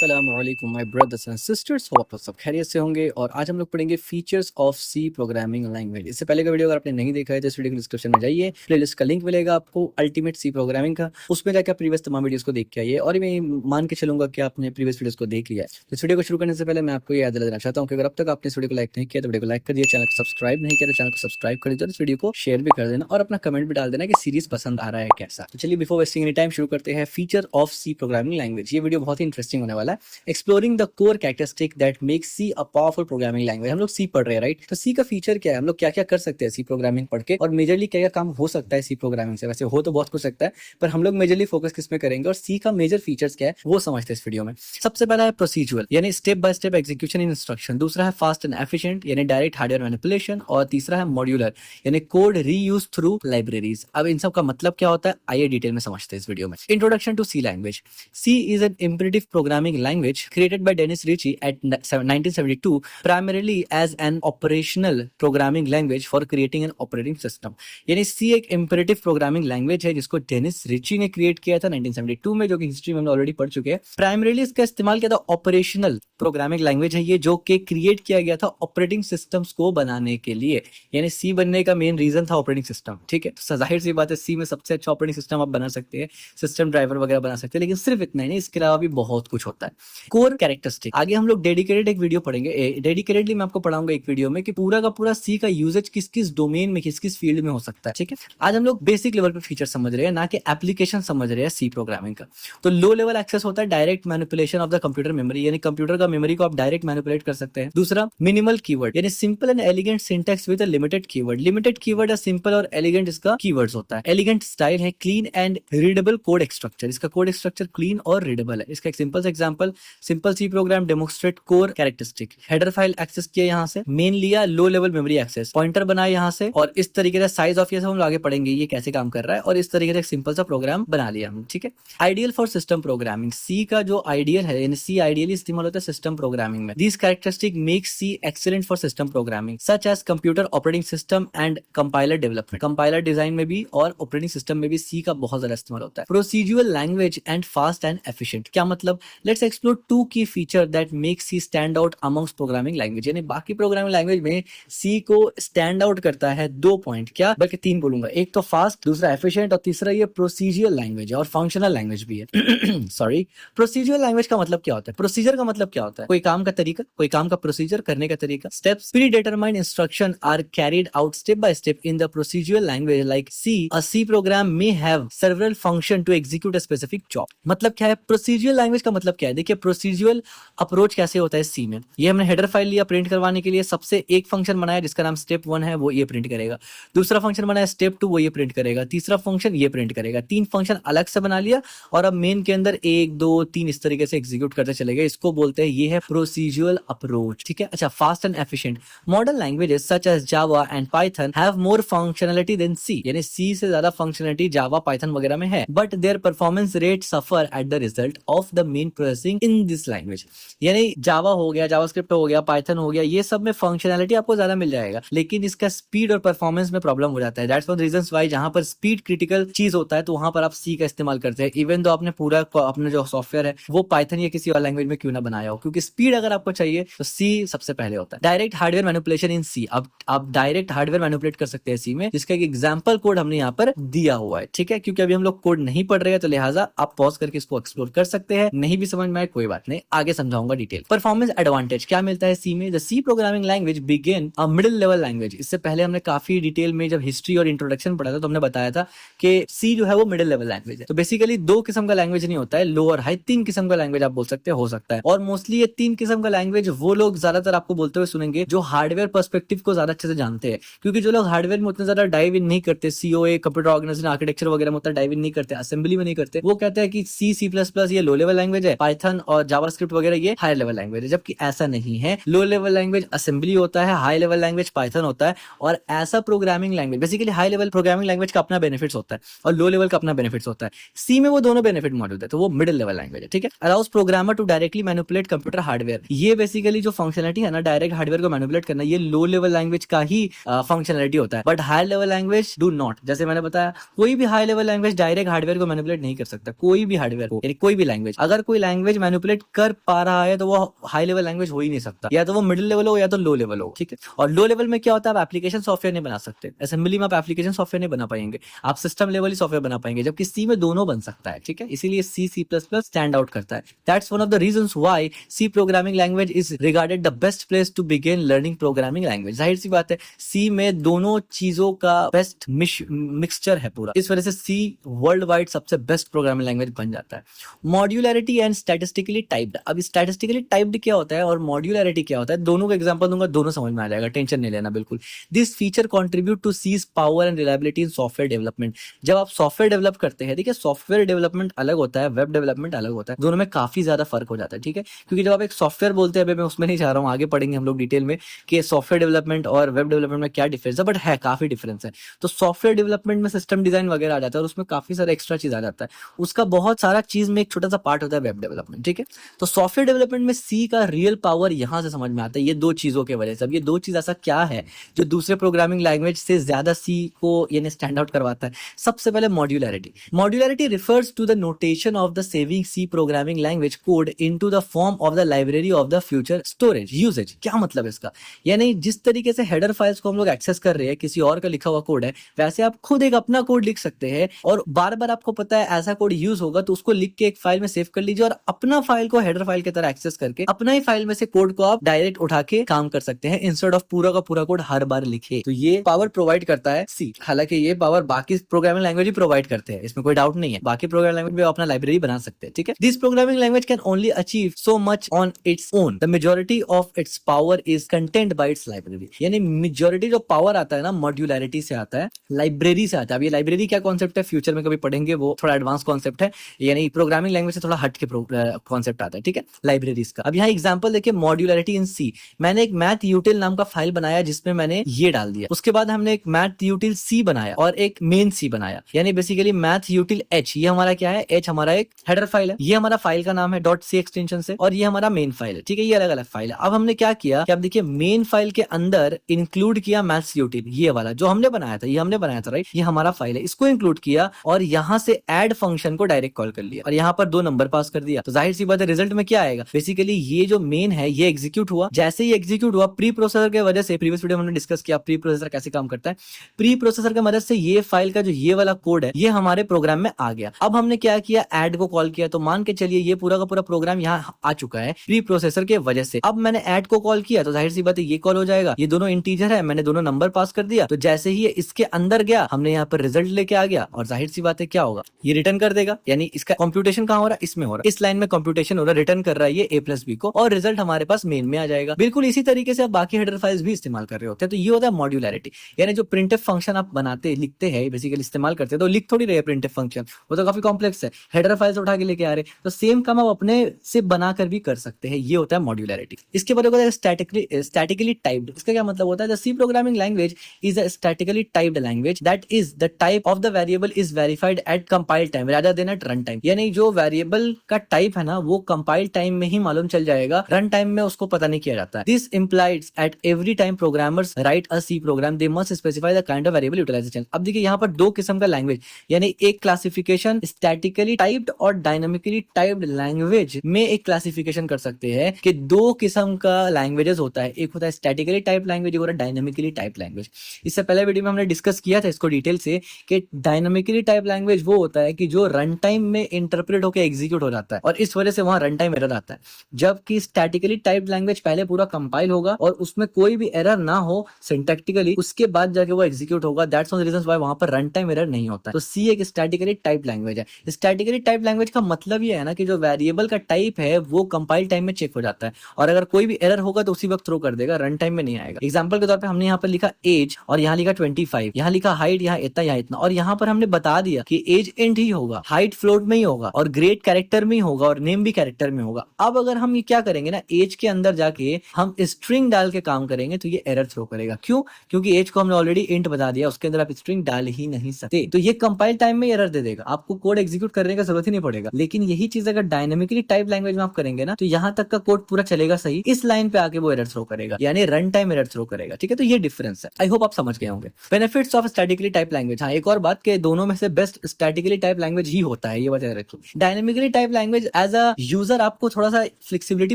अस्सलामुअलैकुम my brothers and sisters, hope आप सब खैरियत से होंगे। और आज हम लोग पढ़ेंगे features of C programming language. इससे पहले का वीडियो अगर आपने नहीं देखा है तो इस वीडियो के डिस्क्रिप्शन में जाइए, प्लेलिस्ट का लिंक मिलेगा आपको अल्टीमेट सी प्रोग्रामिंग का, उसमें जाकर प्रीवियस तमाम वीडियोस को देख के आइए। और मैं मान के चलूंगा कि आपने प्रीवियस वीडियोस को देख लिया है। तो इस वीडियो को शुरू करने से पहले मैं आपको ये याद दिलाना चाहता हूँ कि अगर अब तक आपने इस वीडियो को लाइक नहीं किया तो वीडियो को लाइक कर दिए, चैनल को सब्सक्राइब नहीं किया तो चैनल को सब्सक्राइब कर दीजिए, इस वीडियो को शेयर भी कर देना और अपना कमेंट भी डाल देना कि सीरीज पसंद आ रहा है कैसा। तो चलिए बिफोर वेस्टिंग एनी टाइम शुरू करते हैं feature of C programming language. ये वीडियो बहुत ही इंटरेस्टिंग होने वाला है। Exploring the core characteristic that make C a powerful programming language. हम लोग सी पढ़ रहे हैं, राइट? तो सी का फीचर क्या है, हम लोग क्या क्या कर सकते हैं सी प्रोग्रामिंग पढ़ के, और मेजरली क्या क्या काम हो सकता है सी प्रोग्रामिंग से। वैसे हो तो बहुत कुछ सकता है, पर हम लोग मेजरली फोकस किस में करेंगे और सी का मेजर फीचर्स क्या है वो समझते हैं इस वीडियो में। सबसे पहला है प्रोसीजुअल, यानी step by step execution in instruction. दूसरा है फास्ट एंड एफिशिएंट, यानी डायरेक्ट हार्डवेयर मैनिपुलेशन। और तीसरा है मॉड्यूलर, यानी कोड रीयूज थ्रू लाइब्रेरीज। अब इन सब का मतलब क्या होता है आइए डिटेल में समझते हैं इस वीडियो में। Introduction to C language. C is an imperative programming language created by Dennis Ritchie at 1972, primarily as an operational programming language for creating an operating system। यानी C एक imperative programming language है जिसको Dennis Ritchie ने create किया था 1972 में, जो कि हिस्ट्री में हम ऑलरेडी पढ़ चुके हैं। प्राइमरीली इसका इस्तेमाल किया था ऑपरेशनल प्रोग्रामिंग लैंग्वेज है ये, जो कि क्रिएट किया गया था ऑपरेटिंग सिस्टम्स को बनाने के लिए। यानी सी बनने का मेन रीजन था ऑपरेटिंग सिस्टम, ठीक है? तो जाहिर सी बात है सी में सबसे अच्छा ऑपरेटिंग सिस्टम आप बना सकते हैं, सिस्टम ड्राइवर वगैरह बना सकते हैं। लेकिन सिर्फ इतना ही नहीं, इसके अलावा भी बहुत कुछ होता है। कोर कैरेक्टरिस्टिक आगे हम लोग डेडिकेटेड एक वीडियो पढ़ेंगे, डेडिकेटेडली मैं आपको पढ़ाऊंगा एक वीडियो में कि पूरा का पूरा सी का यूजेज किस किस डोमेन में, किस किस फील्ड में हो सकता है, ठीक है? आज हम लोग बेसिक लेवल पे फीचर समझ रहे हैं, ना कि एप्लीकेशन समझ रहे हैं सी प्रोग्रामिंग का। तो लो लेवल एक्सेस होता है direct manipulation of the computer memory, यानी कंप्यूटर का मेमोरी को आप डायरेक्ट मैनिपुलेट कर सकते हैं। दूसरा मिनिमल कीवर्ड, यानी simple and elegant syntax with a limited keyword. Limited keyword है सिंपल और एलिगेंट इसका कीवर्ड्स होता है। एलिगेंट स्टाइल है clean and readable code structure, इसका कोड स्ट्रक्चर क्लीन और रीडेबल है। इसका एक simple example, simple C program demonstrate core characteristic. Header file access किया यहाँ से, मेन लिया low level memory access, pointer बनाया यहाँ से, और इस तरीके से साइज ऑफ ये सब हम आगे पढ़ेंगे ये कैसे काम कर रहा है, और इस तरीके से एक सिंपल सा प्रोग्राम बना लिया हम, ठीक है? आइडियल फॉर सिस्टम प्रोग्रामिंग, सी का जो आइडियल है, यानी सी आइडियली इस्तेमाल होता है सिस्टम प्रोग्रामिंग में। This characteristic makes C excellent for system programming such as computer operating system and compiler development. Compiler design में भी और ऑपरेटिंग सिस्टम में भी सी का बहुत ज्यादा इस्तेमाल होता है। Procedural language and fast and efficient, क्या मतलब? Let's explore two key feature that make C stand out amongst programming language. यानी बाकी प्रोग्रामिंग लैंग्वेज में सी को स्टैंड आउट करता है दो पॉइंट, क्या बल्कि तीन बोलूंगा, एक तो फास्ट, दूसरा एफिशिएंट, और तीसरा ये प्रोसीजरल लैंग्वेज है और फंक्शनल लैंग्वेज भी है। सॉरी, प्रोसीजरल लैंग्वेज का मतलब क्या होता है? प्रोसीजर का मतलब क्या होता है? कोई काम का तरीका, कोई काम का प्रोसीजर करने का तरीका। Steps predetermined instruction are carried out step by step in the procedural language like C. A C program may have several function to execute a specific job. मतलब क्या है प्रोसीजरल लैंग्वेज का? मतलब क्या है, देखिए प्रोसीजरल अप्रोच कैसे होता है सी में। ये हमने हेडर फाइल लिया प्रिंट करवाने के लिए, सबसे एक फंक्शन बनाया जिसका नाम स्टेप 1 है, वो ये प्रिंट करेगा। दूसरा फंक्शन बनाया स्टेप 2, वो ये प्रिंट करेगा। तीसरा फंक्शन ये प्रिंट करेगा। तीन फंक्शन अलग से बना लिया और अब मेन के अंदर 1 2 3 इस तरीके से एग्जीक्यूट करते चले गए। इसको बोलते हैं, ये है प्रोसीजरल अप्रोच, ठीक है? अच्छा, fast and efficient, modern languages such as Java and Python have more functionality than C. यानी सी से ज्यादा फंक्शनैलिटी जावा पाइथन वगैरह में है, but their performance rate suffer at the result of the main processing in this language. यानी जावा हो गया, JavaScript हो गया, पाइथन हो गया, ये सब में फंक्शनैलिटी आपको ज्यादा मिल जाएगा, लेकिन इसका स्पीड और परफॉर्मेंस में प्रॉब्लम हो जाता है। दैट्स वन रीजंस व्हाई जहां पर स्पीड क्रिटिकल चीज होता है तो वहां पर आप सी का इस्तेमाल करते हैं, इवन तो आपने पूरा अपना जो सॉफ्टवेयर है वो पाइथन या किसी और लैंग्वेज में क्यों ना बनाया हो, क्योंकि स्पीड अगर आपको चाहिए तो सी सबसे पहले होता है। डायरेक्ट हार्डवेयर मैनिपुलेशन इन सी, अब आप डायरेक्ट हार्डवेयर मैनिपुलेट कर सकते हैं सी में, जिसका एक एग्जांपल कोड हमने यहाँ पर दिया हुआ है, ठीक है? क्योंकि अभी हम लोग कोड नहीं पढ़ रहे हैं तो लिहाजा आप पॉज करके इसको एक्सप्लोर कर सकते हैं। नहीं भी समझ में आए कोई बात नहीं, आगे समझाऊंगा डिटेल। परफॉर्मेंस एडवांटेज क्या मिलता है सी में? The C programming language begin a middle level language. इससे पहले हमने काफी डिटेल में जब हिस्ट्री और इंट्रोडक्शन पढ़ा था तो हमने बताया था कि सी जो है वो मिडिल लेवल लैंग्वेज है। तो बेसिकली दो किस्म का लैंग्वेज नहीं होता है, लो और हाई, तीन किस्म का लैंग्वेज आप बोल सकते हो सकता है। और मोस्टली ये तीन किस्म का लैंग्वेज वो लोग ज्यादातर आपको बोलते हुए सुनेंगे जो हार्डवेयर पर्सपेक्टिव को ज्यादा अच्छे से जानते हैं, क्योंकि जो लोग हार्डवेयर में उतना ज्यादा डाइव इन नहीं करते, सीओए कंप्यूटर ऑर्गेनाइजेशन आर्किटेक्चर वगैरह में उतना डाइव इन नहीं करते, असेंबली में नहीं करते, वो कहते हैं कि सी सी प्लस प्लस ये लो लेवल लैंग्वेज है, पाइथन और जावास्क्रिप्ट वगैरह ये हाई लेवल लैंग्वेज है, जबकि ऐसा नहीं है। लो लेवल लैंग्वेज असेंबली होता है, हाई लेवल लैंग्वेज पाइथन होता है, और ऐसा programming language basically high level programming language का अपना बेनिफिट्स होता है और लो लेवल का अपना बेनिफिट्स होता है। सी में वो दोनों बेनिफिट मौजूद है, तो वो मिडिल लेवल लैंग्वेज है, ठीक है? Allows programmer to directly manipulate computer hardware, ये बेसिकली जो फंक्शनलिटी है ना, डायरेक्ट हार्डवेयर को मैनिपुलेट करना, ये लो लेवल लैंग्वेज का ही फंक्शनलिटी होता है, but high level language do not. जैसे मैंने बताया, कोई भी high level language direct hardware को मैनिपुलेट नहीं कर सकता, कोई भी हार्डवेयर को, यानी कोई भी लैंग्वेज। अगर कोई लैंग्वेज मैनिपुलेट कर पा रहा है तो वो हाई लेवल लैंग्वेज हो ही नहीं सकता, या तो वो मिडिल लेवल हो या तो लो लेवल हो, ठीक है। और लो लेवल में क्या होता है, आप एप्लीकेशन सॉफ्टवेयर नहीं बना सकते, असेंबली में आप एप्लीकेशन सॉफ्टवेयर नहीं बना पाएंगे, आप सिस्टम लेवल ही सॉफ्टवेयर बना पाएंगे, जबकि सी में दोनों बन सकता है, ठीक है। इसीलिए C C plus plus stand out करता है। That's one of the reasons why C programming language is regarded the best place to begin learning programming language. जाहिर सी बात है, सी में दोनों चीजों का बेस्ट मिक्सचर है पूरा, इस वजह से सी वर्ल्ड वाइड सबसे बेस्ट प्रोग्रामिंग लैंग्वेज बन जाता है। Modularity and statistically typed. अब स्टैटिस्टिकली टाइप्ड क्या होता है और मॉड्यूलरिटी क्या होता है, दोनों का एग्जांपल दूंगा, दोनों समझ में आ जाएगा, टेंशन नहीं लेना बिल्कुल। This feature contribute to C's power and reliability in software development. जब आप सॉफ्टवेयर डेवलप करते हैं, देखिए सॉफ्टवेयर डेवलपमेंट अलग होता है, वेब डेवलपमेंट अलग होता है, दोनों में काफी ज्यादा फर्क हो जाता है, ठीक है। क्योंकि जब आप एक सॉफ्टवेयर बोलते हैं, मैं उसमें नहीं जा रहा हूँ, आगे पढ़ेंगे हम लोग डिटेल में कि सॉफ्टवेयर डेवलपमेंट और वेब डेवलपमेंट में क्या डिफरेंस है, बट है काफी डिफरेंस है। तो सॉफ्टवेयर डेवलपमेंट में सिस्टम डिजाइन वगैरह आ जाता है और उसमें काफी सारा एक्स्ट्रा चीज आ जाता है, उसका बहुत सारा चीज में एक छोटा सा पार्ट होता है वेब डेवलपमेंट, ठीक है। तो सॉफ्टवेयर डेवलपमेंट में सी का रियल पावर यहां से समझ में आता है, ये दो चीजों की वजह से। अब ये दो चीज ऐसा क्या है जो दूसरे प्रोग्रामिंग लैंग्वेज से ज्यादा सी को यानी स्टैंड आउट करवाता है? सबसे पहले modularity. Modularity refers to the notation of the saving C programming language code into the form of the library of the future storage usage. क्या मतलब इसका? यानी जिस तरीके से हेडर फाइल्स को हम लोग एक्सेस कर रहे हैं, किसी और का लिखा हुआ कोड है, वैसे आप खुद एक अपना कोड लिख सकते हैं, और बार बार आपको पता है ऐसा कोड यूज होगा तो उसको लिख के एक फाइल में सेव कर लीजिए और अपना फाइल को हेडर फाइल की तरह एक्सेस करके अपना ही फाइल में से कोड को आप डायरेक्ट उठा के काम कर सकते हैं, इंस्टेड ऑफ पूरा का पूरा कोड हर बार लिखे। तो ये पावर प्रोवाइड करता है सी। हालांकि ये पावर बाकी प्रोग्रामिंग लैंग्वेज भी प्रोवाइड करते हैं, इसमें कोई डाउट नहीं है, बाकी प्रोग्रामिंग लैंग्वेज भी अपना लाइब्रेरी बना सकते हैं, ठीक है। This programming language can only achieve so much on its own, the majority of its power is content bye it's library. यानी मेजॉरिटी जो पावर आता है ना, मॉड्यूलरिटी से आता है, लाइब्रेरी से आता है। अब ये लाइब्रेरी क्या कॉन्सेप्ट है, फ्यूचर में कभी पढ़ेंगे, वो थोड़ा एडवांस कॉन्सेप्ट है, यानी प्रोग्रामिंग लैंग्वेज से थोड़ा हट के कॉन्सेप्ट आता है, ठीक है, लाइब्रेरीज का। अब यहाँ एग्जांपल देखिए, मॉड्यूलरिटी इन सी। मैंने एक मैथ यूटिल नाम का फाइल बनाया जिसमें मैंने ये डाल दिया, उसके बाद हमने एक मैथ यूटिल सी बनाया और एक मेन सी बनाया, यानी बेसिकली मैथ यूटिल एच। ये हमारा क्या है, एच हमारा एक हेडर फाइल है, ये हमारा फाइल का नाम है डॉट सी एक्सटेंशन से, और ये हमारा मेन फाइल है, ठीक है, ये अलग अलग फाइल है। अब हमने क्या किया कि आप देखिए मेन फाइल के अंदर इंक्लूड किया मैथ्स यूटिल, ये वाला जो हमने बनाया था, ये हमने बनाया था, राइट, ये हमारा फाइल है, इसको इंक्लूड किया और यहाँ से ऐड फंक्शन को डायरेक्ट कॉल कर लिया और यहाँ पर 2 नंबर पास कर दिया। तो जाहिर सी बात है रिजल्ट में क्या आएगा, बेसिकली ये जो मेन है ये एग्जीक्यूट हुआ। जैसे ही एग्जीक्यूट हुआ, प्री प्रोसेसर के वजह से, प्रीवियस वीडियो में हमने डिस्कस किया प्री प्रोसेसर कैसे काम करता है, प्री प्रोसेसर की मदद से ये फाइल का जो ये वाला कोड है ये हमारे प्रोग्राम में आ गया। अब हमने क्या किया, ऐड को कॉल किया, तो मान के चलिए ये पूरा का पूरा प्रोग्राम यहाँ आ चुका है प्री प्रोसेसर के वजह से। अब मैंने ऐड को कॉल किया तो जाहिर सी बात है ये कॉल हो जाएगा, ये दोनों इंटीजर है, मैंने दोनों नंबर पास कर दिया, तो जैसे ही ये इसके अंदर गया हमने यहाँ पर रिजल्ट लेके आ गया, और जाहिर सी बात है क्या होगा, ये रिटर्न कर देगा। यानी इसका कंप्यूटेशन कहाँ हो रहा है, इसमें हो रहा है, इस लाइन में कंप्यूटेशन हो रहा है, रिटर्न कर रहा है ये a प्लस बी को, और रिजल्ट हमारे पास मेन में आ जाएगा। बिल्कुल इसी तरीके से आप बाकी हेडर फाइल्स भी इस्तेमाल कर रहे होते हैं। तो ये होता है मॉड्यूलरिटी, यानी जो प्रिंटफ फंक्शन आप बनाते लिखते हैं, बेसिकली इस्तेमाल करते हैं, तो लिख थोड़ी रहे प्रिंटफ फंक्शन, वो तो काफी कॉम्प्लेक्स है, हेडर फाइल्स उठा के लेके आ रहे, तो सेम काम आप अपने से बनाकर भी कर सकते हैं, ये होता है मॉड्यूलरिटी। इसके बाद होता है स्टैटिकली टाइप्ड। इसका क्या मतलब होता है, the C programming language is a statically typed language that is the type of the variable is verified at compile time rather than at run time. यानी जो वेरिएबल का टाइप है ना वो कंपाइल टाइम में ही मालूम चल जाएगा, रन टाइम में उसको पता नहीं किया जाता है। This implies at every time programmers write a C program they must specify the kind of variable utilization. अब देखिए यहाँ पर 2 किस्म का लैंग्वेज, यानी एक क्लासिफिकेशन स्टैटिकली टाइप्ड और डायनामिकली टाइप्ड लैंग्वेज में एक क्लासिफिकेशन कर सकते हैं कि 2 किस्म का लैंग्वेजेस होता है, एक होता है स्टैटिकली टाइप लैंग्वेज, एक होता है डायनामिकली टाइप लैंग्वेज। इससे पहले वीडियो में हमने डिस्कस किया था इसको डिटेल से कि डायनामिकली टाइप लैंग्वेज वो होता है कि जो रन टाइम में इंटरप्रेट होकर एग्जीक्यूट हो जाता है और इस वजह से वहां रन टाइम एरर आता है, जबकि स्टैटिकली टाइप लैंग्वेज पहले पूरा कंपाइल होगा और उसमें कोई भी एरर ना हो सिंटैक्टिकली, उसके बाद जाके वो एग्जीक्यूट होगा। दैट्स वन रीजन व्हाई वहां पर रन टाइम एरर नहीं होता है। तो सी एक स्टैटिकली टाइप लैंग्वेज है। स्टैटिकली टाइप लैंग्वेज का मतलब ये है ना कि जो वेरिएबल का टाइप है वो कंपाइल टाइम में चेक हो जाता है और अगर कोई भी एरर होगा तो उसी वक्त थ्रो कर देगा, रन टाइम में नहीं आएगा। एग्जांपल के तौर पे हमने यहाँ पर लिखा एज और यहाँ लिखा 25, यहाँ लिखा हाइट, यहाँ इतना, यहाँ इतना, और यहाँ पर हमने बता दिया कि एज इंट ही होगा, हाइट फ्लोट में ही होगा और ग्रेड कैरेक्टर में ही होगा और नेम भी कैरेक्टर में होगा। अब अगर हम ये क्या करेंगे ना, एज के अंदर जाके हम स्ट्रिंग डाल के काम करेंगे तो ये एरर थ्रो करेगा। क्यों? क्योंकि एज को हमने ऑलरेडी इंट बता दिया, उसके अंदर आप स्ट्रिंग डाल ही नहीं सकते, तो ये कंपाइल टाइम में एरर दे देगा, आपको कोड एग्जीक्यूट करने का जरूरत ही नहीं पड़ेगा। लेकिन यही चीज अगर डायनामिकली टाइप लैंग्वेज में आप करेंगे ना, तो यहाँ तक का कोड पूरा चलेगा सही, इस लाइन पे आके वो एरर थ्रो करेगा, यानी रन टाइम एरर थ्रो करेगा। ठीक है, तो ये डिफरेंस है। आई होप आप समझ गए होंगे। Benefits of statically type language, हाँ एक और बात के दोनों में से बेस्ट स्टैटिकली टाइप लैंग्वेज ही होता है, ये बता रखिए। Dynamically type language as a user आपको थोड़ा सा फ्लेक्सिबिलिटी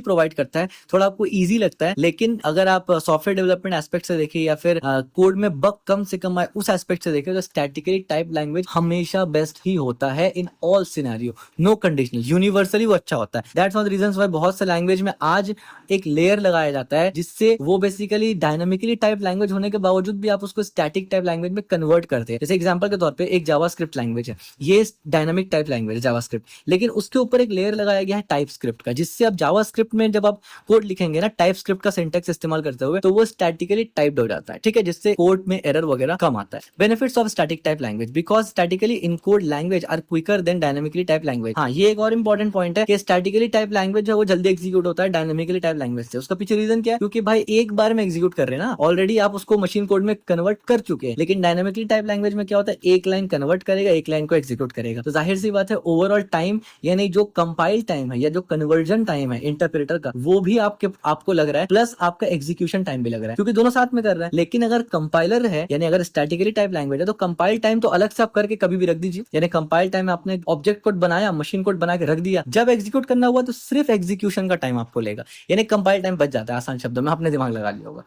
प्रोवाइड करता है, थोड़ा आपको ईजी लगता है, लेकिन अगर आप सॉफ्टवेयर डेवलपमेंट एस्पेक्ट से देखिए या फिर कोड में बग कम से कम आए उस एस्पेक्ट से देखें, तो स्टैटिकली टाइप लैंग्वेज हमेशा बेस्ट ही होता है in all scenario, no conditional, universally वो अच्छा होता है। That's one of the reasons why बहुत से लैंग्वेज में आज एक लेयर लगाया जाता है जिससे वो बेसिकली डायनामिकली टाइप लैंग्वेज होने के बावजूद भी आप उसको स्टैटिक टाइप लैंग्वेज में कन्वर्ट करते हैं। जैसे एग्जांपल के तौर पे एक जावास्क्रिप्ट लैंग्वेज है, ये डायनामिक टाइप लैंग्वेज है जावास्क्रिप्ट, लेकिन उसके ऊपर एक लेयर लगाया गया है टाइप स्क्रिप्ट का, जिससे आप जावास्क्रिप्ट में जब आप कोड लिखेंगे ना टाइप स्क्रिप्ट का सिंटैक्स इस्तेमाल करते हुए, तो वो स्टैटिकली टाइप्ड हो जाता है। ठीक है, जिससे कोड में एरर वगैरह कम आता है। Benefits of static type language, because statically encode language are quicker than dynamically type language. हाँ, ये एक और इंपॉर्टेंट पॉइंट है कि स्टैटिकली टाइप लैंग्वेज है वो जल्दी एग्जीक्यूट होता है डायनामिकली टाइप लैंग्वेज से। उसका पीछे रीजन क्या है? क्योंकि भाई एक बार में एग्जीक्यूट कर रहे हैं ना, ऑलरेडी आप उसको मशीन कोड में कन्वर्ट कर चुके हैं। लेकिन डायनामिकली टाइप लैंग्वेज में क्या होता है, एक लाइन कन्वर्ट करेगा, एक लाइन को एग्जीक्यूट करेगा, तो जाहिर सी बात है ओवरऑल टाइम, यानी जो कंपाइल टाइम है या जो कन्वर्जन टाइम है इंटरप्रेटर का, वो भी आपको लग रहा है, प्लस आपका एग्जीक्यूशन टाइम भी लग रहा है, क्योंकि दोनों साथ में कर रहा है। लेकिन अगर कंपाइलर है, यानी अगर स्टैटिकली टाइप लैंग्वेज है, तो कंपाइल टाइम तो अलग से आप करके कभी भी रख दीजिए, यानी कंपाइल टाइम आपने ऑब्जेक्ट कोड बनाया, मशीन कोड बना के रख दिया, जब एग्जीक्यूट करना हुआ तो सिर्फ एग्जीक्यूशन का टाइम आपको लेगा, यानी कंपाइल टाइम बच जाता है। आसान शब्दों में आपने दिमाग लगा लिया होगा।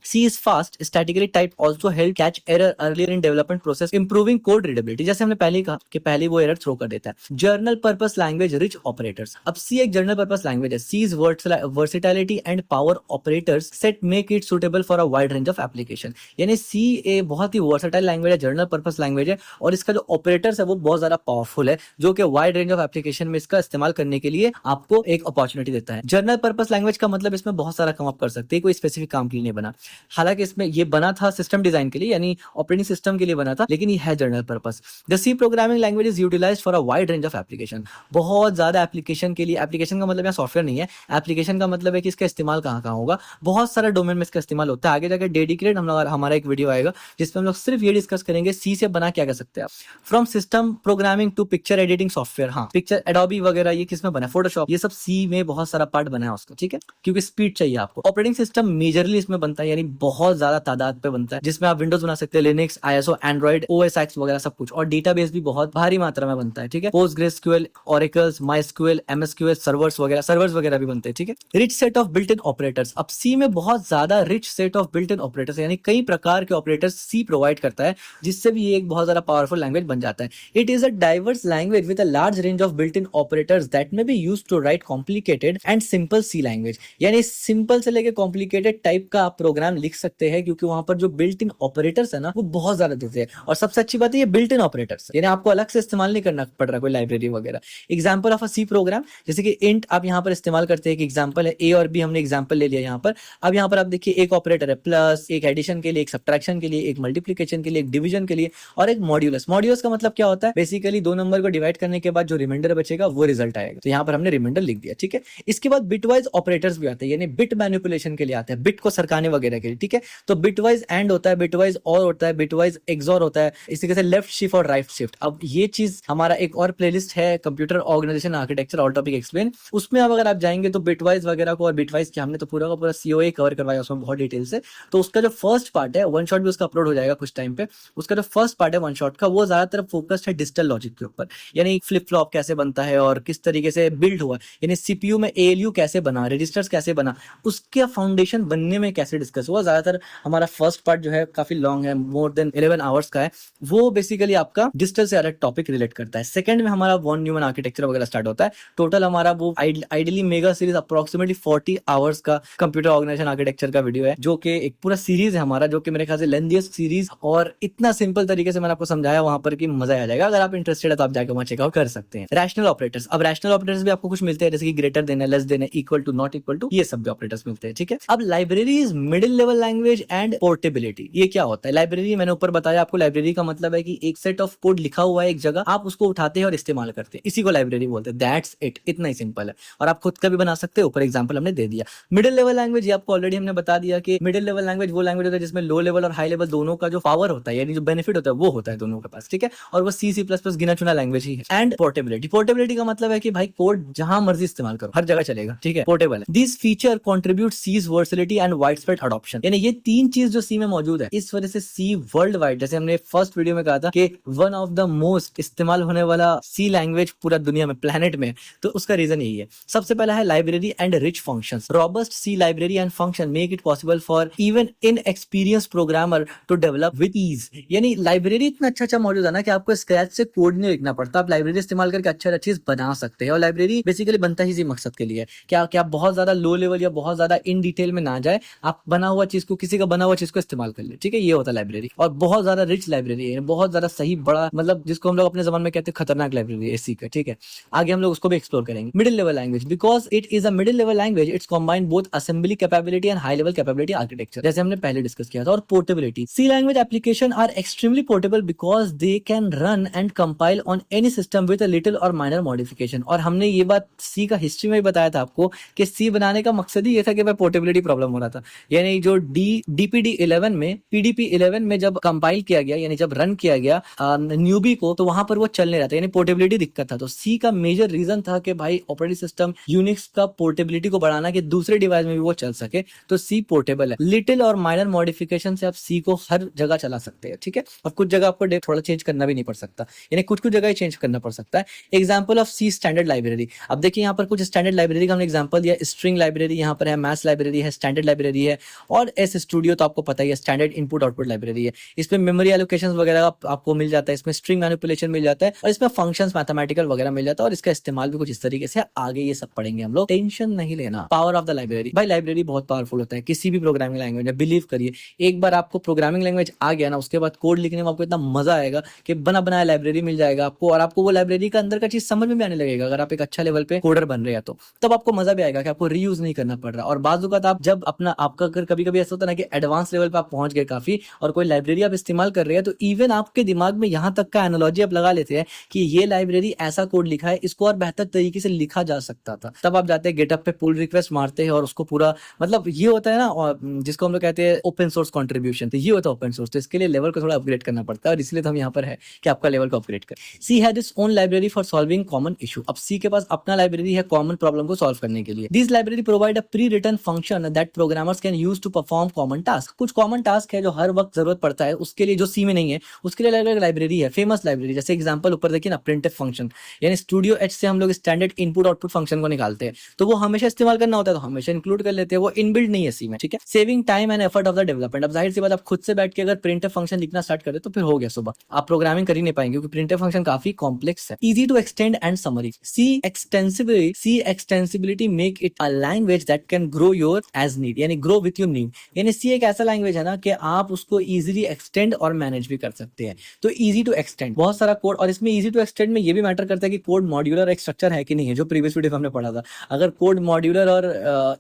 C is fast, statically typed also help catch error earlier in development process, improving code readability। जैसे हमने पहले ही कहा कि पहले वो एरर थ्रो कर देता है। Journal purpose language rich operators, अब C एक जर्नल पर्पस लैंग्वेज है। C's versatility and power operators set make it suitable for a wide range of application, यानी C ए बहुत ही वर्सेटाइल लैंग्वेज है, जर्नल पर्पस लैंग्वेज है, और इसका जो ऑपरेटर्स है वो बहुत ज्यादा पावरफुल है, जो कि वाइड रेंज ऑफ एप्लीकेशन में इसका इस्तेमाल करने के लिए आपको एक अपॉर्चुनिटी देता है। जर्नल पर्पस लैंग्वेज का मतलब इसमें बहुत सारा काम आप कर सकते हैं, कोई स्पेसिफिक काम के लिए नहीं बना। हालांकि इसमें ये बना था सिस्टम डिजाइन के लिए, यानी ऑपरेटिंग सिस्टम के लिए बना था, लेकिन ये है general purpose. The C programming language is utilized for a wide range of application, बहुत ज्यादा एप्लीकेशन के लिए। एप्लीकेशन का मतलब यहाँ सॉफ्टवेयर नहीं है, एप्लीकेशन का मतलब है कि इसका इस्तेमाल कहाँ कहाँ होगा, बहुत सारा डोमेन में इसका इस्तेमाल होता है। आगे जाकर डेडिकेटेड हमारा एक वीडियो आएगा जिसमें हम लोग सिर्फ ये डिस्कस करेंगे सी से बना क्या कर सकते हैं आप। From system programming to picture editing software, हाँ पिक्चर एडोबी वगैरह ये किसमें बना है, फोटोशॉप, ये सब सी में बहुत सारा पार्ट बना है उसका। ठीक है, क्योंकि स्पीड चाहिए आपको। ऑपरेटिंग सिस्टम मेजरली इसमें बनता है, यानी बहुत ज्यादा तादाद पे बनता है, जिसमें आप विंडोज बना सकते हैं, लिनक्स, आईएसओ, एंड्रॉइड, ओएसएक्स वगैरह सब कुछ, और डेटाबेस भी बहुत भारी मात्रा में बनता है। ठीक है, पोस्टग्रेसक्यूएल, ओरेकल्स, माइस्क्यूएल, एमएसक्यूएल, सर्वर्स वगैरह भी बनते हैं। ठीक है, rich set of built in operators, अब सी में बहुत ज्यादा rich set of built in operators, यानी कई प्रकार के ऑपरेटर्स सी प्रोवाइड करता है, जिससे भी ये एक बहुत ज्यादा पावरफुल लैंग्वेज बन जाता है। It is a diverse language with a large range of built in operators that may be used to write complicated and simple C language, यानी सिंपल से लेकर कॉम्प्लिकेटेड टाइप का आप प्रोग्राम लिख सकते हैं, क्योंकि वहां पर जो बिल्ट इन ऑपरेटर्स है ना वो बहुत ज्यादा देते हैं। और सबसे अच्छी बात है ये बिल्ट इन ऑपरेटर्स, यानी आपको अलग से इस्तेमाल नहीं करना पड़ रहा कोई लाइब्रेरी वगैरह। Example of a C program, जैसे कि इंट आप यहाँ पर इस्तेमाल करते हैं, एक एग्जांपल है, ए और बी हमने एग्जांपल ले लिया यहाँ पर। अब यहाँ पर आप देखिए एक ऑपरेटर है प्लस, एक एडिशन के लिए, एक सब्ट्रैक्शन के लिए, एक मल्टीप्लिकेशन के लिए, एक डिवीजन के लिए, और एक मॉड्यूलस। मॉड्यूलस का मतलब क्या होता है, बेसिकली दो नंबर को डिवाइड करने के बाद जो रिमाइंडर बचेगा वो रिजल्ट आएगा, तो यहाँ पर हमने रिमाइंडर लिख दिया। ठीक है, इसके बाद बिटवाइज ऑपरेटर्स भी आते हैं, यानी बिट मैनिपुलेशन के लिए आते हैं, बिट को सरकाने वगैरह के लिए। ठीक है, तो बिटवाइज एंड होता है, बिटवाइज और होता है, बिटवाइज एक्सॉर होता है, इसी तरह से लेफ्ट शिफ्ट और राइट शिफ्ट। अब ये चीज हमारा एक और प्लेलिस्ट है, computer organization architecture all topic explain, उसमें अब अगर आप जाएंगे तो बिटवाइज वगैरह को, और बिटवाइज क्या हमने तो पूरा का पूरा सीओए कवर करवाया उसमें बहुत डिटेल से। तो उसका जो फर्स्ट पार्ट है, वन शॉट भी उसका अपलोड हो जाएगा कुछ टाइम पे, उसका जो फर्स्ट पार्ट है वन शॉट का, वो ज्यादातर फोकस्ड है डिजिटल लॉजिक के ऊपर, यानी फ्लिप फ्लॉप कैसे बनता है और किस तरीके से बिल्ड हुआ, यानी सीपीयू में एएलयू कैसे बना, रजिस्टर्स कैसे बना, उसके फाउंडेशन बनने में कैसे डिस्कस हुआ। ज्यादातर हमारा फर्स्ट पार्ट जो है काफी लॉन्ग है, मोर देन 11 आवर्स का है, वो बेसिकली आपका डिजिटल से अलग टॉपिक रिलेट करता है। सेकंड में हमारा वॉन न्यूमन आर्किटेक्चर वगैरह स्टार्ट होता है। टोटल हमारा वो ideally mega series approximately 40 hours का कंप्यूटर ऑर्गेनाइजेशन आर्किटेक्चर का वीडियो है, जो कि एक पूरा सीरीज है हमारा, जो कि मेरे ख्याल से लेंथीएस्ट सीरीज, और इतना सिंपल तरीके से मैंने आपको समझाया वहां पर कि मजा आ जाएगा। अगर आप इंटरेस्टेड है तो आप जाकर वहां चेकआउट कर सकते हैं। रैशनल ऑपरेटर्स, अब रैशनल ऑपरेटर्स भी आपको कुछ मिलते हैं, जैसे कि ग्रेटर देन है, लेस देन है, equal to, not equal to, ये सब भी ऑपरेटर्स मिलते हैं। ठीक है, अब libraries, middle level language and portability, ये क्या होता है। लाइब्रेरी मैंने ऊपर बताया आपको, लाइब्रेरी का मतलब है कि एक सेट ऑफ कोड लिखा हुआ है एक जगह, आप उसको उठाते हैं और इस्तेमाल करते हैं, इसी को लाइब्रेरी बोलते हैं। दैट्स इट, इतना ही सिंपल है, और आप खुद का भी बना सकते हैं, ऊपर एग्जांपल हमने दे दिया। मिडिल लेवल लैंग्वेज, ये आपको ऑलरेडी हमने बता दिया कि मिडिल लेवल लैंग्वेज वो लैंग्वेज होता है जिसमें लो लेवल और हाई लेवल दोनों का जो पावर होता है, यानी जो बेनिफिट होता है वो होता है दोनों के पास। ठीक है, और वो सी प्लस प्लस गिना चुना लैंग्वेज ही है। एंड पोर्टेबिलिटी, पोर्टेबिलिटी का मतलब है कि भाई कोड जहां मर्जी इस्तेमाल करो, हर जगह चलेगा, ठीक है, पोर्टेबल है। This feature contributes versatility and wide spread adoption, यानी ये तीन चीज जो सी में मौजूद है, इस वजह से सी वर्ल्ड वाइड, जैसे हमने फर्स्ट वीडियो में कहा था कि वन ऑफ द मोस्ट इस्तेमाल होने वाला सी लैंग्वेज पूरा दुनिया में, प्लेनेट में, तो उसका रीजन यही है। सबसे पहला है library and rich functions. Robust C library and function make it possible for even inexperienced programmer to develop with ease, यानी लाइब्रेरी इतना अच्छा मौजूद है ना कि आपको स्क्रैच से कोड नहीं लिखना पड़ता, आप लाइब्रेरी इस्तेमाल करके अच्छा चीज बना सकते हैं। और लाइब्रेरी बेसिकली बनता ही इसी मकसद के लिए, क्या क्या बहुत ज्यादा लो लेवल या बहुत ज्यादा इन डिटेल में ना जाए, आप बना हुआ चीज को, किसी का बना हुआ चीज को इस्तेमाल कर ले, ठीक है, ये होता है लाइब्रेरी। और बहुत ज्यादा रिच लाइब्रेरी है, बहुत ज्यादा सही, बड़ा, मतलब जिसको हम लोग अपने जमाने में कहते हैं खतरनाक लाइब्रेरी है सी का, ठीक है। आगे हम लोग उसको भी एक्सप्लोर करेंगे। Middle level language, because it is a middle level language, it's combine both assembly capability and high level capability architecture, जैसे हमने पहले डिस्कस किया था। और portability, C language application are extremely portable because they can run and compile on any system with a little और minor modification. और हमने ये बात सी का हिस्ट्री में भी बताया था आपको कि सी बनाने का मकसद ही ये था कि भाई पोर्टेबिलिटी प्रॉब्लम हो रहा था, यानी जो डीपीडी 11 में, पीडीपी 11 में जब कंपाइल किया गया, यानी जब रन किया गया न्यूबी को, तो वहां पर वो चल नहीं रहा था, यानी पोर्टेबिलिटी दिक्कत था। तो सी का मेजर रीजन था कि भाई ऑपरेटिंग सिस्टम यूनिक्स का पोर्टेबिलिटी को बढ़ाना, कि दूसरे डिवाइस में भी वो चल सके, तो सी पोर्टेबल है। लिटिल और माइनर मॉडिफिकेशन से आप सी को हर जगह चला सकते हैं, ठीक है। और कुछ जगह आपको थोड़ा चेंज करना भी नहीं पड़ सकता, यानी कुछ कुछ जगह ही चेंज करना पड़ सकता है। Example of C standard library, अब देखिए यहाँ पर कुछ स्टैंडर्ड लाइब्रेरी का हमने एग्जाम्पल दिया। स्ट्रिंग लाइब्रेरी यहाँ पर है, मैथ्स लाइब्रेरी है, स्टैंडर्ड लाइब्रेरी है, और एस स्टूडियो तो आपको पता ही है, स्टैंडर्ड इनपुट आउटपुट लाइब्रेरी है। इसमें मेमोरी एलोकेशन वगैरह आपको मिल जाता है, इसमें स्ट्रिंग मैनिपुलेशन मिल जाता है, और इसमें फंक्शंस मैथमेटिकल वगैरह मिल जाता है। और इसका इस्तेमाल भी कुछ इस तरीके से आगे ये सब पढ़ेंगे हम लोग, टेंशन नहीं लेना। पावर ऑफ द लाइब्रेरी, भाई लाइब्रेरी बहुत पावरफुल होता है किसी भी प्रोग्रामिंग लैंग्वेज में, बिलीव करिए। एक बार आपको प्रोग्रामिंग लैंग्वेज आ गया ना, उसके बाद कोड लिखने में आपको इतना मजा आएगा कि बना बनाया लाइब्रेरी मिल जाएगा आपको, और आपको वो लाइब्रेरी का अंदर का चीज समझ में भी आने लगेगा। अगर आप एक अच्छा लेवल पे कोडर बन रहे हैं तो तब आपको मजा भी आएगा कि आपको रीयूज नहीं करना पड़ रहा। और बाजू का आप जब अपना आपका अगर कभी कभी ऐसा होता है ना कि एडवांस लेवल पे आप पहुंच गए काफी, और कोई लाइब्रेरी आप इस्तेमाल कर रहे हैं, तो इवन आपके दिमाग में यहाँ तक का एनालॉजी आप लगा लेते हैं कि ये लाइब्रेरी ऐसा कोड लिखा है, इसको और बेहतर तरीके से लिखा जा सकता था। तब आप जाते हैं गेटअप पे पुल रिक्वेस्ट मारते हैं, और उसको पूरा, मतलब ये होता है ना जिसको हम लोग कहते हैं ओपन सोर्स कंट्रीब्यूशन, तो ये होता है ओपन सोर्स। तो इसके लिए लेवल को थोड़ा अपग्रेड करना पड़ता है, और इसलिए तो हम यहाँ पर है कि आपका लेवल को अपग्रेड कर। C has its own library for solving common issue, अब सी के पास अपना लाइब्रेरी है कॉमन प्रॉब्लम को सॉल्व करने के लिए। This library provide a pre written function that programmers can use to perform common task. कुछ कॉमन टास्क है जो हर वक्त जरूरत पड़ता है, उसके लिए जो सी में नहीं है, उसके लिए अलग अलग लाइब्रेरी है, फेमस लाइब्रेरी। जैसे एग्जांपल ऊपर देखिए ना, प्रिंटफ फंक्शन, यानी स्टूडियो एच से हम लोग स्टैंडर्ड इनपुट आउटपुट फंक्शन को निकालते हैं, तो वो हमेशा इस्तेमाल करना होता है, तो हमेशा इंक्लूड कर लेते हैं, वो इनबिल्ट नहीं है सी में, ठीक है। Saving time and effort of the development, अब जाहिर सी बात आप खुद से बैठ के अगर प्रिंटफ फंक्शन लिखना स्टार्ट करें तो फिर हो गया सुबह, आप प्रोग्रामिंग कर ही नहीं पाएंगे, क्योंकि प्रिंटफ फंक्शन काफी कॉम्प्लेक्स है। Easy to extend and summary, C extensibility make it a language that can grow your as need, यानी ग्रो विथ योर नीड। यानी सी एक ऐसा लैंग्वेज है ना कि आप उसको इजीली एक्सटेंड और मैनेज भी कर सकते हैं। तो इजी टू एक्सटेंड, बहुत सारा कोड, और इसमें इजी टू एक्सटेंड में ये भी मैटर करता है कि कोड मॉड्यूलर एक स्ट्रक्चर है कि नहीं है, जो प्रीवियस वीडियो हमने पढ़ा था। अगर कोड मॉड्यूलर और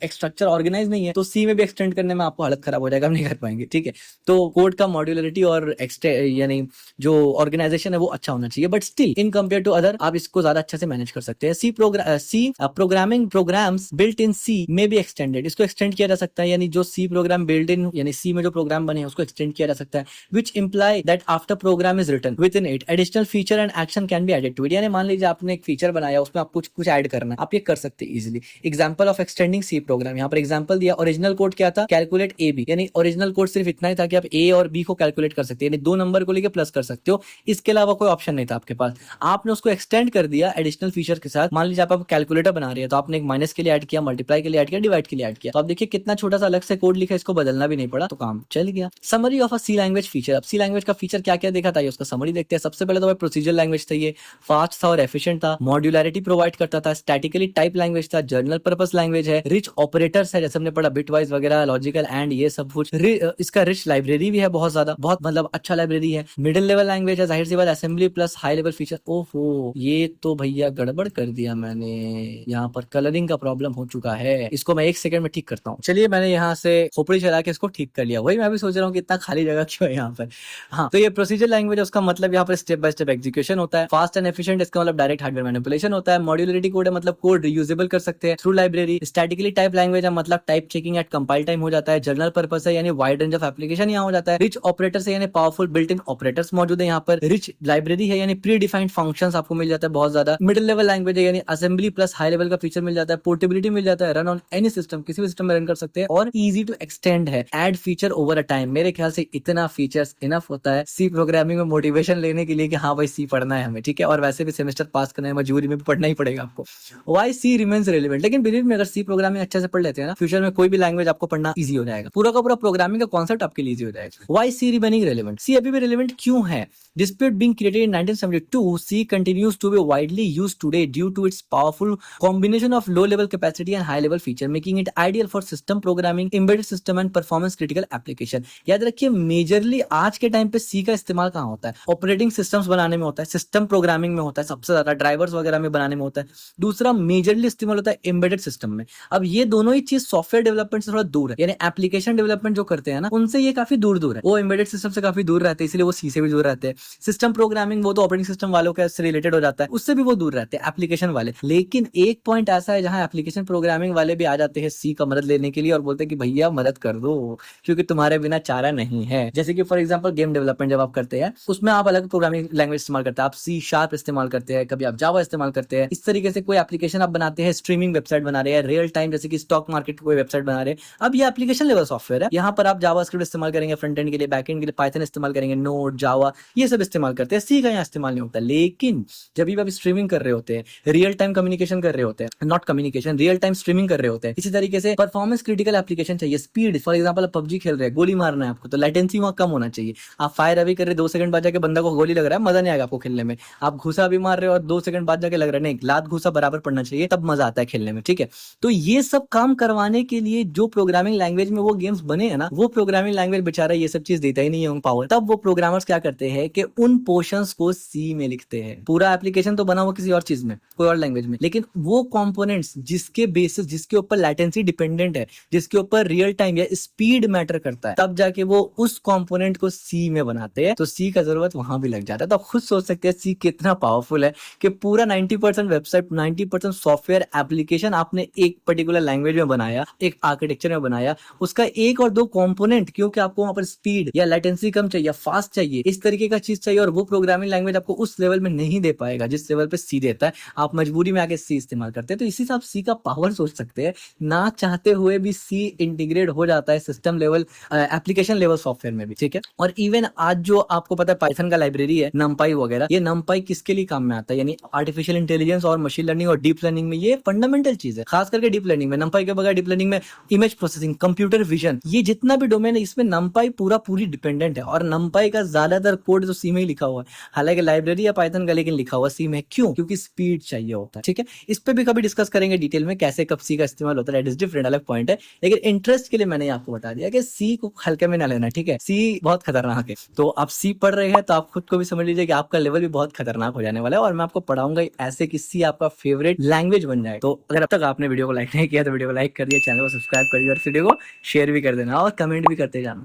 एक स्ट्रक्चर ऑर्गेनाइज नहीं है, तो सी में भी एक्सटेंड करने में आपको हालत खराब हो जाएगा, आप नहीं कर पाएंगे, ठीक है। तो कोड का मॉड्यूलरिटी और यानी जो ऑर्गेनाइजेशन है वो अच्छा होना चाहिए, but still in compare to other आप इसको ज्यादा अच्छे से मैनेज कर सकते हैं। C programming programs built in C में बी एक्सटेंडेड, इसको एक्सटेंड किया जा सकता है, यानी जो सी प्रोग्राम बिल्ट इन, यानी सी में जो प्रोग्राम बने हैं उसको एक्सटेंड किया जा सकता है। Which imply that after program is written within it additional feature and action can be added to it, यानी मान लीजिए आपने एक फीचर बनाया, उसमें आप कुछ ऐड करना है, आप ये कर सकते हैं easily. Example of extending C program, यहाँ पर एग्जांपल दिया, ओरिजिनल कोड क्या था, कैलकुलेट ए बी, यानी ओरिजिनल कोड सिर्फ इतना ही था कि आप ए और बी को कैलकुलेट कर सकते हैं, यानी दो नंबर को लेकर प्लस कर सकते हो, इसके अलावा कोई ऑप्शन नहीं था आपके पास। आपने उसको एक्सटेंड कर दिया एडिशनल फीचर के साथ। मान लीजिए आप कैलकुलेटर बना रहे हैं, तो आपने एक माइनस के लिए ऐड किया, मल्टीप्लाई के लिए ऐड किया, डिवाइड के लिए ऐड किया, तो आप देखिए कितना छोटा सा अलग से कोड लिखा, इसको बदलना भी नहीं पड़ा, तो काम चल गया। Summary of a C language feature, अब सी लैंग्वेज का फीचर क्या क्या देखा था, ये उसका समरी देखते हैं। सबसे पहले तो भाई प्रोसीजर लैंग्वेज था, ये फास्ट था और एफिशिएंट था, मॉड्यूलरिटी प्रोवाइड करता था, स्टैटिकली टाइप लैंग्वेज था, जनरल पर्पस लैंग्वेज है, रिच ऑपरेटर्स है, जैसे हमने पढ़ा बिटवाइज वगैरह, लॉजिकल एंड ये सब कुछ। इसका रिच लाइब्रेरी भी है बहुत ज्यादा, बहुत मतलब अच्छा लाइब्रेरी है। मिडिल लेवल लैंग्वेज है, जाहिर सी बात assembly plus high level feature. ओहो, ये तो भैया गड़बड़ कर दिया मैंने, यहाँ पर कलरिंग का प्रॉब्लम हो चुका है, इसको मैं 1 सेकंड में ठीक करता हूँ। चलिए मैंने यहाँ से खोपड़ी चला के इसको ठीक कर लिया, वही मैं भी सोच रहा हूँ कि इतना खाली जगह क्यों है यहाँ पर। हाँ, तो ये प्रोसीजर लैंग्वेज है, उसका मतलब यहाँ पर स्टेप बाय स्टेप एग्जीक्यूशन होता है। फास्ट एंड एफिशिएंट, इसका मतलब डायरेक्ट हार्डवेयर मैनिपुलेशन होता है। मॉड्यूलरिटी कोड है, मतलब कोड रीयूजेबल कर सकते हैं through library. Statically type language है, मतलब type checking eight compile time हो जाता है। जनरल पर्पस है, यानी वाइड रेंज ऑफ एप्लीकेशन यहाँ हो जाता है। रिच ऑपरेटर्स है, यानी पावरफुल बिल्ट इन ऑपरेटर्स मौजूद है यहाँ पर। रिच लाइब्रेरी है, यानी प्री डिफाइंड फंक्शंस आपको मिल जाता है बहुत ज्यादा। मिडिल लेवल लैंग्वेज है, यानी असेंबली प्लस हाई लेवल का फीचर मिल जाता है, पोर्टेबिलिटी मिल जाता है, रन ऑन एनी सिस्टम, किसी भी सिस्टम में रन कर सकते हैं, और इजी टू एक्सटेंड है, add feature over a time. मेरे ख्याल से इतना फीचर्स इनफ होता है सी प्रोग्रामिंग में मोटिवेशन लेने के लिए कि हाँ भाई सी पढ़ना है हमें, ठीक है। और वैसे भी सेमेस्टर पास करना है, मजबूरी में भी पढ़ना ही पड़ेगा आपको। वाई सी रिमेन्स रेलिवेंट, लेकिन बिलीव में अगर सी प्रोग्रामिंग अच्छे से पढ़ लेते हैं ना, फ्यूचर में कोई भी लैंग्वेज आपको पढ़ना इजी हो जाएगा, पूरा का पूरा प्रोग्रामिंग का कॉन्सेप्ट आपके लिए इजी हो जाएगा। वाई सी रिमेनिंग रेलिवेंट, सी अभी भी रेलिवेंट क्यों है? Despite being created in 1972, C continues to be widely used today due to its powerful combination of low-level capacity and high-level feature, making it ideal for system programming, embedded system and performance-critical application। याद रखिए, majorly आज के time पे C का इस्तेमाल कहाँ होता है? ऑपरेटिंग सिस्टम्स बनाने में होता है, सिस्टम प्रोग्रामिंग में होता है, सबसे ज्यादा ड्राइवर्स वगैरह में बनाने में होता है। दूसरा मेजरली इस्तेमाल होता है एम्बेडेड सिस्टम में। अब ये दोनों ही चीज सॉफ्टवेयर डेवलपमेंट से थोड़ा दूर है, यानी एप्लीकेशन डेवलपमेंट जो करते हैं ना, उनसे ये काफी दूर है। वो एम्बेडेड सिस्टम से काफी दूर रहते हैं, इसलिए वो सी से भी दूर रहते हैं। सिस्टम प्रोग्रामिंग वो तो ऑपरेटिंग सिस्टम वालों के से रिलेटेड हो जाता है, उससे भी वो दूर रहते हैं एप्लीकेशन वाले। लेकिन एक पॉइंट ऐसा है जहां एप्लीकेशन प्रोग्रामिंग वाले भी आ जाते हैं सी का मदद लेने के लिए और बोलते हैं कि भैया मदद कर दो, क्योंकि तुम्हारे बिना चारा नहीं है। जैसे कि फॉर एग्जांपल गेम डेवलपमेंट जब आप करते हैं, उसमें आप अलग प्रोग्रामिंग लैंग्वेज इस्तेमाल करते हैं, आप सी शार्प इस्तेमाल करते हैं, कभी आप जावा इस्तेमाल करते हैं। इस तरीके से कोई एप्लीकेशन आप बनाते हैं, स्ट्रीमिंग वेबसाइट बना रहे हैं, रियल टाइम जैसे कि स्टॉक मार्केट की कोई वेबसाइट बना रहे हैं, अब ये एप्लीकेशन लेवल सॉफ्टवेयर है। यहाँ पर आप जावास्क्रिप्ट इस्तेमाल करेंगे फ्रंट एंड के लिए, बैक एंड के लिए पाइथन इस्तेमाल करेंगे, नोड, जावा, ये सब इस्तेमाल करते हैं। सी का यहाँ इस्तेमाल नहीं होता। लेकिन जब भी आप स्ट्रीमिंग कर रहे होते हैं, रियल टाइम कम्युनिकेशन कर रहे होते हैं, not communication, real time streaming कर रहे होते हैं, इसी तरीके से परफॉर्मेंस क्रिटिकल एप्लीकेशन चाहिए, स्पीड, फॉर एग्जांपल पबजी खेल रहे हैं, गोली मारना है आपको, तो लेटेंसी वहां कम होना चाहिए। आप फायर अभी कर रहे 2 सेकंड बाद जाके बंदा को गोली लग रहा है, मजा नहीं आएगा आपको खेलने में। आप घुसा भी मार रहे हो और 2 सेकंड बाद जाके लग रहा है, नहीं, लात घुसा बराबर पड़ना चाहिए, तब मजा आता है खेलने में, ठीक है। तो ये सब काम करवाने के लिए जो प्रोग्रामिंग लैंग्वेज में वो गेम्स बने हैं ना, वो प्रोग्रामिंग लैंग्वेज बेचारा ये सब चीज देता ही नहीं है पावर। तब वो प्रोग्रामर्स क्या करते हैं कि उन पोर्शंस को सी में लिखते हैं। पूरा एप्लीकेशन तो बना हुआ किसी और चीज में, कोई और लैंग्वेज में, लेकिन वो कंपोनेंट्स जिसके बेसिस, जिसके ऊपर लैटेंसी डिपेंडेंट है, जिसके ऊपर रियल टाइम या स्पीड मैटर करता है, तब जाके वो उस कंपोनेंट को सी में बनाते हैं। तो सी का जरूरत वहां भी लग जाता है। तो आप खुद सोच सकते हैं सी कितना पावरफुल है कि पूरा 90% वेबसाइट, 90% सॉफ्टवेयर एप्लीकेशन आपने एक पर्टिकुलर लैंग्वेज में बनाया, एक आर्किटेक्चर में बनाया, उसका एक और दो कंपोनेंट, क्योंकि आपको वहां पर स्पीड या लेटेंसी कम चाहिए, फास्ट चाहिए, इस तरीके का चीज चाहिए, और वो प्रोग्रामिंग लैंग्वेज आपको उस लेवल में नहीं दे पाएगा जिस लेवल पे सी देता है। आप मजबूरी में आके सी इस्तेमाल करते हैं। तो इसी से आप सी का पावर सोच सकते हैं, ना चाहते हुए भी सी इंटीग्रेट हो जाता है system level, application level software में भी, ठीक है। और इवन आज जो आपको पता है पाइथन का लाइब्रेरी है, नमपाई वगैरह, ये नमपाई किसके लिए काम में आता है? यानी आर्टिफिशियल इंटेलिजेंस और मशीन लर्निंग और डीप लर्निंग में ये फंडामेंटल चीज है, खास करके डीप लर्निंग में। नमपाई के बगैर डीप लर्निंग में इमेज प्रोसेसिंग, कंप्यूटर विजन, ये जितना भी डोमेन है इसमें नमपाई पूरी डिपेंडेंट है। और नमपाई का ज्यादातर कोड जो सी में ही लिखा हुआ है, हालांकि लाइब्रेरी या पाइथन का, लेकिन लिखा हुआ सी में। क्यों? क्योंकि स्पीड चाहिए होता है, ठीक है। इस पे भी कभी डिस्कस करेंगे डिटेल में, कैसे कब सी का इस्तेमाल होता है, दैट इज डिफरेंट, अलग पॉइंट है। लेकिन इंटरेस्ट के लिए मैंने आपको बता दिया कि सी को हल्के में ना लेना, ठीक है। सी बहुत खतरनाक है। तो आप सी पढ़ रहे हैं तो आप खुद को भी समझ लीजिए कि आपका लेवल भी बहुत खतरनाक हो जाने वाला है, और मैं आपको पढ़ाऊंगा ऐसे कि सी आपका फेवरेट लैंग्वेज बन जाए। तो अगर अब तक आपने वीडियो को लाइक नहीं किया तो वीडियो को लाइक कर दिया, चैनल को सब्सक्राइब कर दिया, और वीडियो को शेयर भी कर देना और कमेंट भी करते जाना।